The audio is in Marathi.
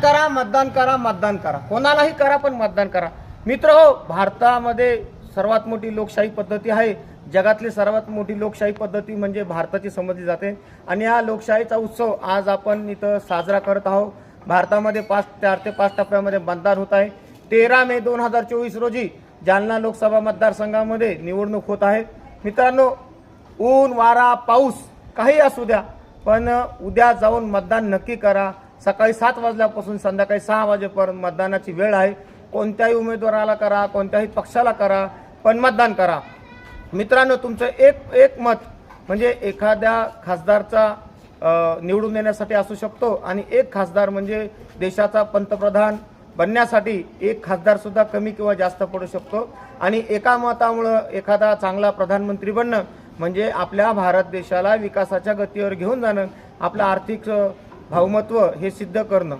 करा, मतदान करा, मतदान करा, कोणालाही करा पण मतदान करा. मित्र हो, भारतामध्ये सर्वात मोठी लोकशाही पद्धती आहे. जगातली सर्वात मोठी लोकशाही पद्धती म्हणजे भारताची समजली जाते आणि हा लोकशाहीचा उत्सव आज आपण इथं साजरा करत आहोत. भारतामध्ये 4 ते 5 टप्प्यामध्ये मतदान होत आहे. 13 मे 2024 रोजी जालना लोकसभा मतदारसंघामध्ये निवडणूक होत आहे. मित्रांनो, ऊन वारा पाऊस काही असू द्या, पण उद्या जाऊन मतदान नक्की करा. सकाळी 7 वाजल्यापासून संध्याकाळी 6 वाजेपर्यंत मतदानाची वेळ आहे. कोणत्याही उमेदवाराला करा, कोणत्याही पक्षाला करा, पण मतदान करा. मित्रांनो, तुमचं एक मत म्हणजे एखाद्या खासदारचा निवडून येण्यासाठी असू शकतो आणि एक खासदार म्हणजे देशाचा पंतप्रधान बनण्यासाठी एक खासदार सुद्धा कमी किंवा जास्त पडू शकतो. आणि एका मतामुळे एखादा चांगला प्रधानमंत्री बनणं म्हणजे आपल्या भारत देशाला विकासाच्या गतीवर घेऊन जाणं, आपलं आर्थिक भावमत्व हे सिद्ध करणं.